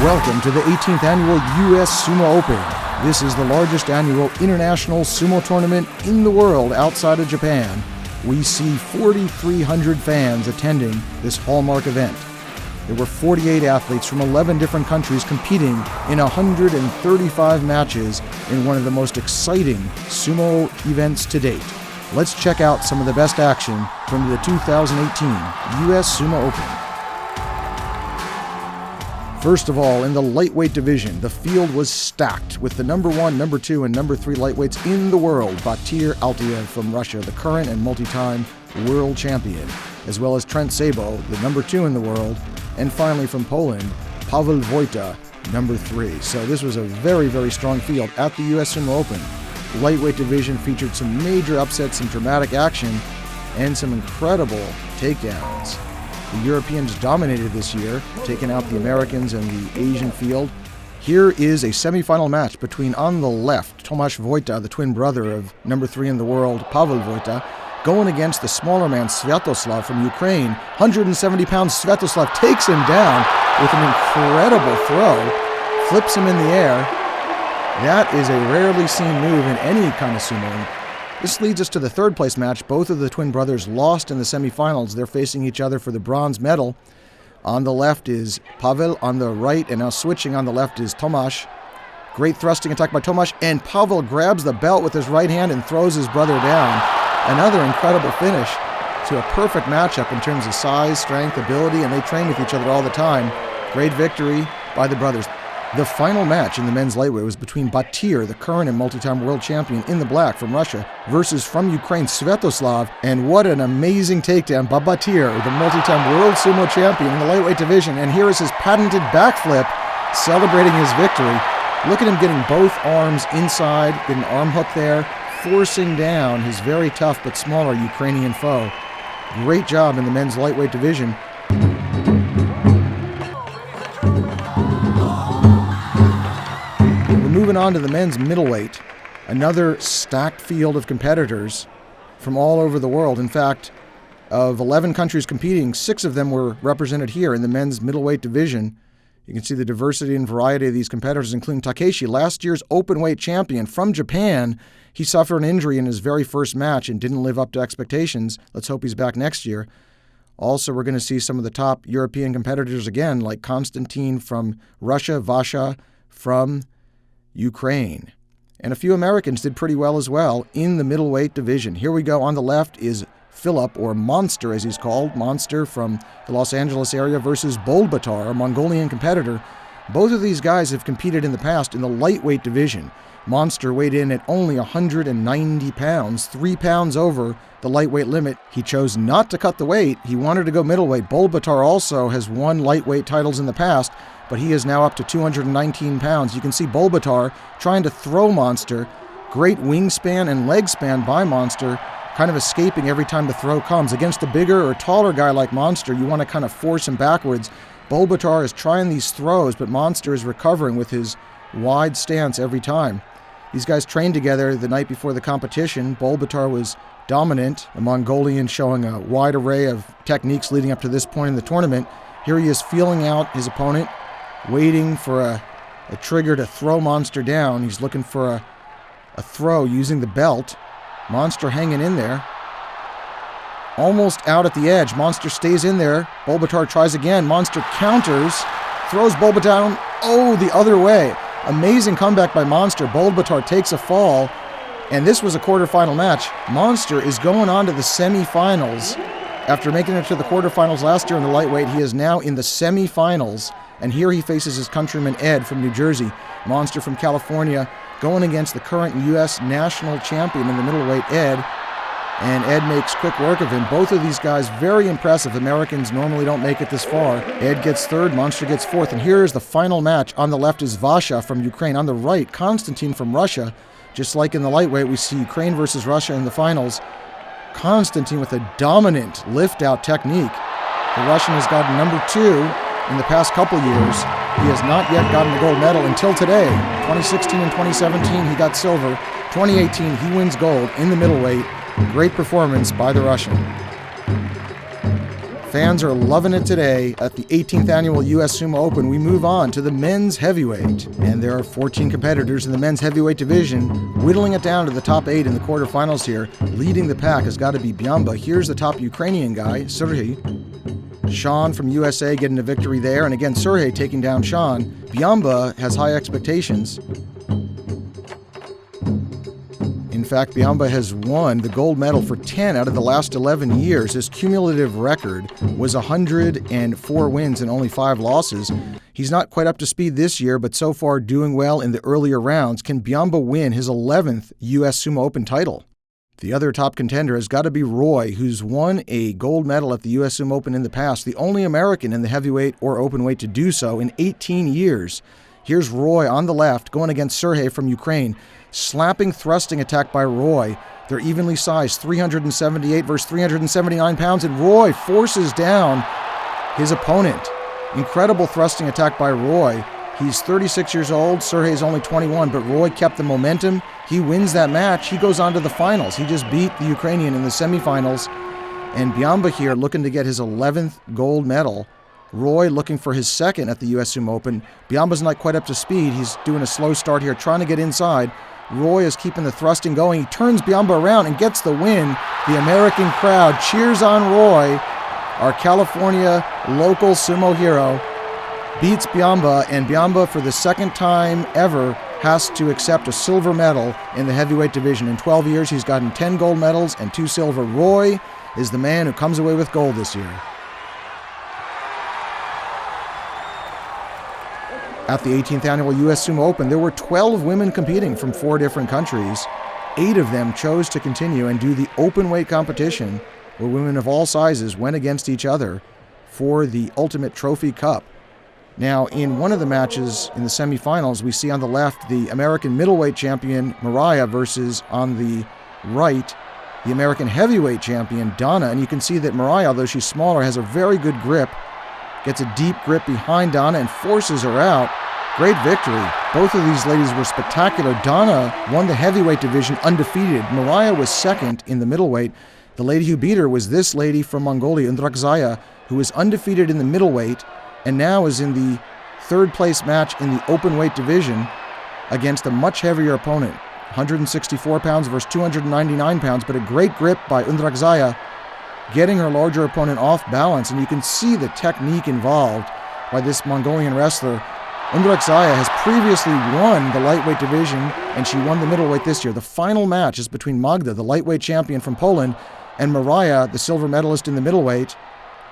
Welcome to the 18th annual US Sumo Open. This is the largest annual international sumo tournament in the world outside of Japan. We see 4,300 fans attending this hallmark event. There were 48 athletes from 11 different countries competing in 135 matches in one of the most exciting sumo events to date. Let's check out some of the best action from the 2018 US Sumo Open. First of all, in the lightweight division, the field was stacked with the number 1, number 2, and number 3 lightweights in the world, Batyr Altiev from Russia, the current and multi-time world champion, as well as Trent Sabo, the number 2 in the world, and finally from Poland, Paweł Wojta, number 3. So this was a very, very strong field at the US Sumo Open. The lightweight division featured some major upsets, some dramatic action, and some incredible takedowns. The Europeans dominated this year, taking out the Americans and the Asian field. Here is a semifinal match between, on the left, Tomasz Wojta, the twin brother of number 3 in the world, Paweł Wojta, going against the smaller man, Sviatoslav from Ukraine. 170 pounds, Sviatoslav takes him down with an incredible throw, flips him in the air. That is a rarely seen move in any kind of sumo. This leads us to the third place match. Both of the twin brothers lost in the semifinals. They're facing each other for the bronze medal. On the left is Paweł, on the right, and now switching on the left is Tomasz. Great thrusting attack by Tomasz, and Paweł grabs the belt with his right hand and throws his brother down. Another incredible finish to a perfect matchup in terms of size, strength, ability, and they train with each other all the time. Great victory by the brothers. The final match in the men's lightweight was between Batyr, the current and multi-time world champion in the black from Russia, versus from Ukraine, Sviatoslav. And what an amazing takedown by Batyr, the multi-time world sumo champion in the lightweight division. And here is his patented backflip, celebrating his victory. Look at him getting both arms inside, getting an arm hook there, forcing down his very tough but smaller Ukrainian foe. Great job in the men's lightweight division. Moving on to the men's middleweight, another stacked field of competitors from all over the world. In fact, of 11 countries competing, 6 of them were represented here in the men's middleweight division. You can see the diversity and variety of these competitors, including Takeshi, last year's openweight champion from Japan. He suffered an injury in his very first match and didn't live up to expectations. Let's hope he's back next year. Also, we're going to see some of the top European competitors again, like Konstantin from Russia, Vasha from Ukraine. And a few Americans did pretty well as well in the middleweight division. Here we go. On the left is Philip, or Monster as he's called, Monster from the Los Angeles area versus Bolbatar, a Mongolian competitor. Both of these guys have competed in the past in the lightweight division. Monster weighed in at only 190 pounds, 3 pounds over the lightweight limit. He chose not to cut the weight. He wanted to go middleweight. Bolbatar also has won lightweight titles in the past, but he is now up to 219 pounds. You can see Bolbatar trying to throw Monster. Great wingspan and leg span by Monster, kind of escaping every time the throw comes. Against a bigger or taller guy like Monster, you want to kind of force him backwards. Bolbatar is trying these throws, but Monster is recovering with his wide stance every time. These guys trained together the night before the competition. Bolbatar was dominant, a Mongolian showing a wide array of techniques leading up to this point in the tournament. Here he is feeling out his opponent, waiting for a trigger to throw Monster down. He's looking for a throw using the belt. Monster hanging in there. Almost out at the edge. Monster stays in there. Bolbatar tries again. Monster counters, throws Bolbatar down. Oh, the other way. Amazing comeback by Monster. Bolbatar takes a fall, and this was a quarterfinal match. Monster is going on to the semifinals. After making it to the quarterfinals last year in the lightweight, he is now in the semifinals, and here he faces his countryman Ed from New Jersey. Monster from California going against the current U.S. national champion in the middleweight, Ed, and Ed makes quick work of him. Both of these guys very impressive. Americans normally don't make it this far. Ed gets third, Monster gets fourth, and here is the final match. On the left is Vasha from Ukraine. On the right, Konstantin from Russia. Just like in the lightweight, we see Ukraine versus Russia in the finals. Konstantin with a dominant lift-out technique. The Russian has gotten number 2 in the past couple years. He has not yet gotten the gold medal until today. 2016 and 2017, he got silver. 2018, he wins gold in the middleweight. Great performance by the Russian. Fans are loving it today at the 18th annual US Sumo Open. We move on to the men's heavyweight. And there are 14 competitors in the men's heavyweight division, whittling it down to the top 8 in the quarterfinals here. Leading the pack has got to be Biamba. Here's the top Ukrainian guy, Serhiy. Sean from USA getting a victory there. And again, Serhiy taking down Sean. Biamba has high expectations. In fact, Biamba has won the gold medal for 10 out of the last 11 years. His cumulative record was 104 wins and only 5 losses. He's not quite up to speed this year, but so far doing well in the earlier rounds. Can Biamba win his 11th US Sumo Open title? The other top contender has got to be Roy, who's won a gold medal at the US Sumo Open in the past, the only American in the heavyweight or open weight to do so in 18 years. Here's Roy on the left, going against Serhiy from Ukraine. Slapping, thrusting attack by Roy. They're evenly sized, 378 versus 379 pounds, and Roy forces down his opponent. Incredible thrusting attack by Roy. He's 36 years old, Serhiy is only 21, but Roy kept the momentum. He wins that match. He goes on to the finals. He just beat the Ukrainian in the semifinals. And Biamba here looking to get his 11th gold medal. Roy looking for his second at the US Sumo Open. Biamba's not quite up to speed. He's doing a slow start here, trying to get inside. Roy is keeping the thrusting going. He turns Biamba around and gets the win. The American crowd cheers on Roy. Our California local sumo hero beats Biamba, and Biamba, for the second time ever, has to accept a silver medal in the heavyweight division. In 12 years, he's gotten 10 gold medals and 2 silver. Roy is the man who comes away with gold this year. At the 18th annual US Sumo Open, there were 12 women competing from 4 different countries. 8 of them chose to continue and do the open weight competition, where women of all sizes went against each other for the Ultimate Trophy Cup. Now, in one of the matches in the semifinals, we see on the left the American middleweight champion, Mariah, versus on the right, the American heavyweight champion, Donna. And you can see that Mariah, although she's smaller, has a very good grip, gets a deep grip behind Donna and forces her out. Great victory. Both of these ladies were spectacular. Donna won the heavyweight division undefeated. Mariah was second in the middleweight. The lady who beat her was this lady from Mongolia, Undrakzaya, who was undefeated in the middleweight and now is in the third place match in the open weight division against a much heavier opponent, 164 pounds versus 299 pounds, but a great grip by Undrakzaya, getting her larger opponent off balance. And you can see the technique involved by this Mongolian wrestler. Undrakzaya has previously won the lightweight division, and she won the middleweight this year. The final match is between Magda, the lightweight champion from Poland, and Mariah, the silver medalist in the middleweight.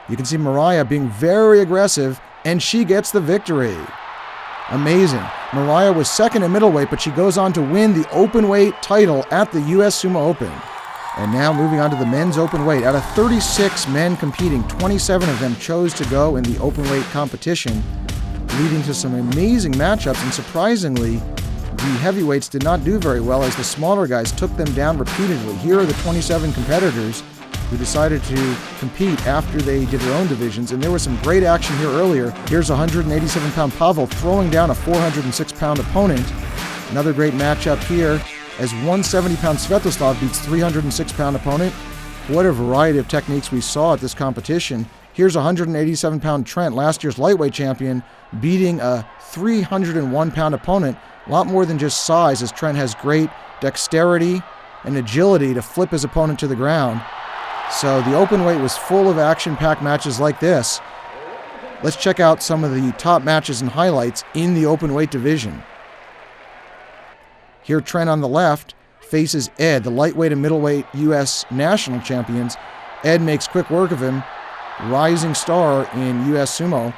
You can see Mariah being very aggressive, and she gets the victory. Amazing. Mariah was second in middleweight, but she goes on to win the open weight title at the US Sumo Open. And now moving on to the men's open weight. Out of 36 men competing, 27 of them chose to go in the open weight competition, leading to some amazing matchups. And surprisingly, the heavyweights did not do very well as the smaller guys took them down repeatedly. Here are the 27 competitors who decided to compete after they did their own divisions. And there was some great action here earlier. Here's 187-pound Pavel throwing down a 406-pound opponent. Another great matchup here as 170-pound Svetoslav beats 306-pound opponent. What a variety of techniques we saw at this competition. Here's 187-pound Trent, last year's lightweight champion, beating a 301-pound opponent. A lot more than just size, as Trent has great dexterity and agility to flip his opponent to the ground. So the open weight was full of action-packed matches like this. Let's check out some of the top matches and highlights in the open weight division. Here Trent on the left faces Ed, the lightweight and middleweight U.S. national champions. Ed makes quick work of him, rising star in U.S. Sumo.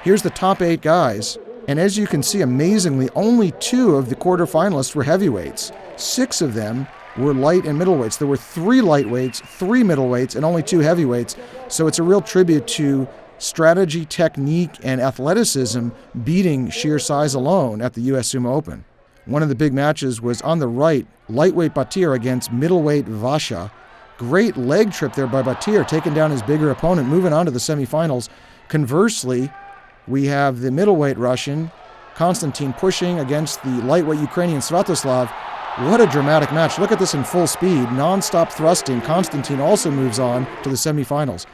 Here's the top 8 guys. And as you can see, amazingly, only 2 of the quarterfinalists were heavyweights. 6 of them were light and middleweights. There were 3 lightweights, 3 middleweights, and only 2 heavyweights. So it's a real tribute to strategy, technique, and athleticism beating sheer size alone at the US Sumo Open. One of the big matches was on the right, lightweight Batir against middleweight Vasha. Great leg trip there by Batir, taking down his bigger opponent, moving on to the semifinals. Conversely, we have the middleweight Russian, Konstantin, pushing against the lightweight Ukrainian Svetoslav. What a dramatic match. Look at this in full speed, non-stop thrusting. Konstantin also moves on to the semifinals.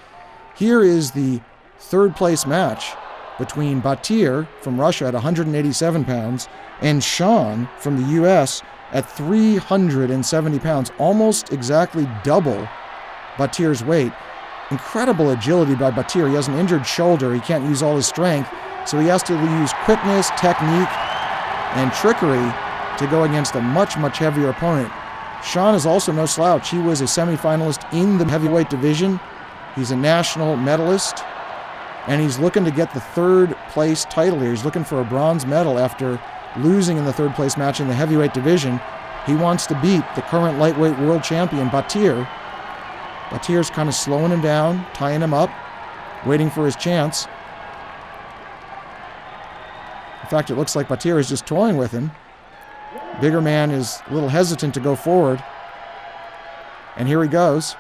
Here is the third place match between Batir from Russia at 187 pounds and Sean from the US at 370 pounds, almost exactly double Batir's weight. Incredible agility by Batir. He has an injured shoulder. He can't use all his strength, so he has to use quickness, technique, and trickery to go against a much, much heavier opponent. Sean is also no slouch. He was a semifinalist in the heavyweight division. He's a national medalist, and he's looking to get the third place title here. He's looking for a bronze medal after losing in the third place match in the heavyweight division. He wants to beat the current lightweight world champion, Batir. Batir's kind of slowing him down, tying him up, waiting for his chance. In fact, it looks like Batir is just toying with him. Bigger man is a little hesitant to go forward. And here he goes.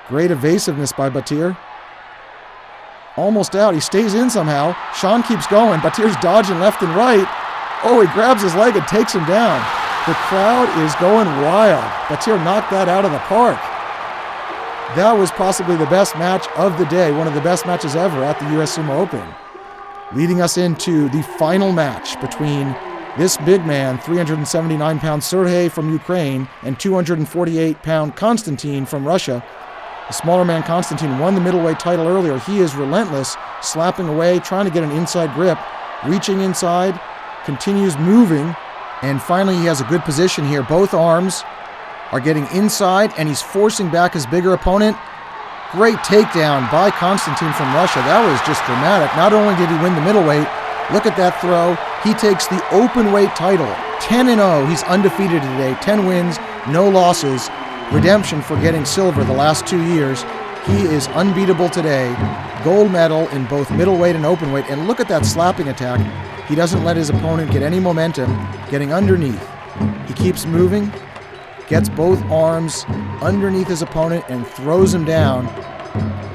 Great evasiveness by Batir. Almost out. He stays in somehow. Sean keeps going. Batir's dodging left and right. Oh, he grabs his leg and takes him down. The crowd is going wild. Batir knocked that out of the park. That was possibly the best match of the day, one of the best matches ever at the US Sumo Open. Leading us into the final match between this big man, 379-pound Sergey from Ukraine, and 248-pound Konstantin from Russia. The smaller man, Konstantin, won the middleweight title earlier. He is relentless, slapping away, trying to get an inside grip, reaching inside, continues moving, and finally he has a good position here. Both arms are getting inside, and he's forcing back his bigger opponent. Great takedown by Konstantin from Russia. That was just dramatic. Not only did he win the middleweight, look at that throw. He takes the open weight title, 10-0. He's undefeated today, 10 wins, no losses. Redemption for getting silver the last 2 years. He is unbeatable today. Gold medal in both middleweight and open weight. And look at that slapping attack. He doesn't let his opponent get any momentum, getting underneath. He keeps moving, gets both arms underneath his opponent and throws him down.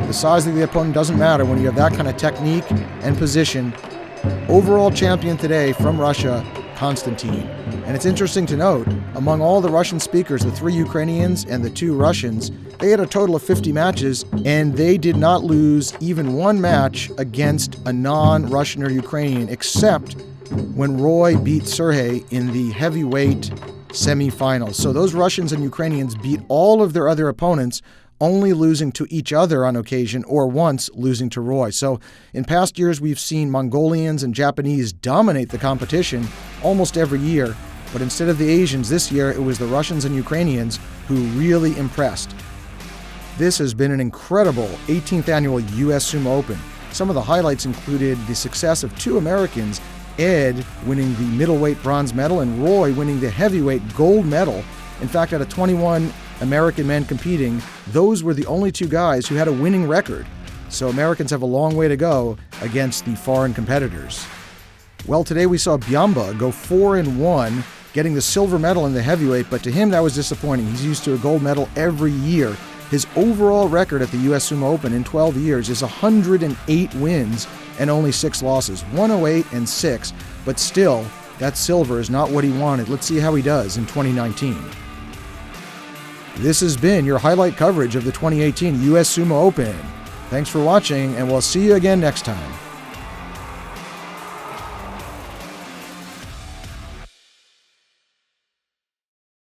The size of the opponent doesn't matter when you have that kind of technique and position. Overall champion today from Russia, Konstantin. And it's interesting to note, among all the Russian speakers, the 3 Ukrainians and the 2 Russians, they had a total of 50 matches, and they did not lose even one match against a non-Russian or Ukrainian, except when Roy beat Sergey in the heavyweight semifinals. So those Russians and Ukrainians beat all of their other opponents, only losing to each other on occasion, or once losing to Roy. So in past years, we've seen Mongolians and Japanese dominate the competition almost every year. But instead of the Asians, this year it was the Russians and Ukrainians who really impressed. This has been an incredible 18th annual US Sumo Open. Some of the highlights included the success of 2 Americans, Ed winning the middleweight bronze medal and Roy winning the heavyweight gold medal. In fact, out of 21 American men competing, those were the only 2 guys who had a winning record. So Americans have a long way to go against the foreign competitors. Well, today we saw Byamba go 4-1, getting the silver medal in the heavyweight, but to him that was disappointing. He's used to a gold medal every year. His overall record at the US Sumo Open in 12 years is 108 wins and only 6 losses, 108-6, but still, that silver is not what he wanted. Let's see how he does in 2019. This has been your highlight coverage of the 2018 US Sumo Open. Thanks for watching, and we'll see you again next time.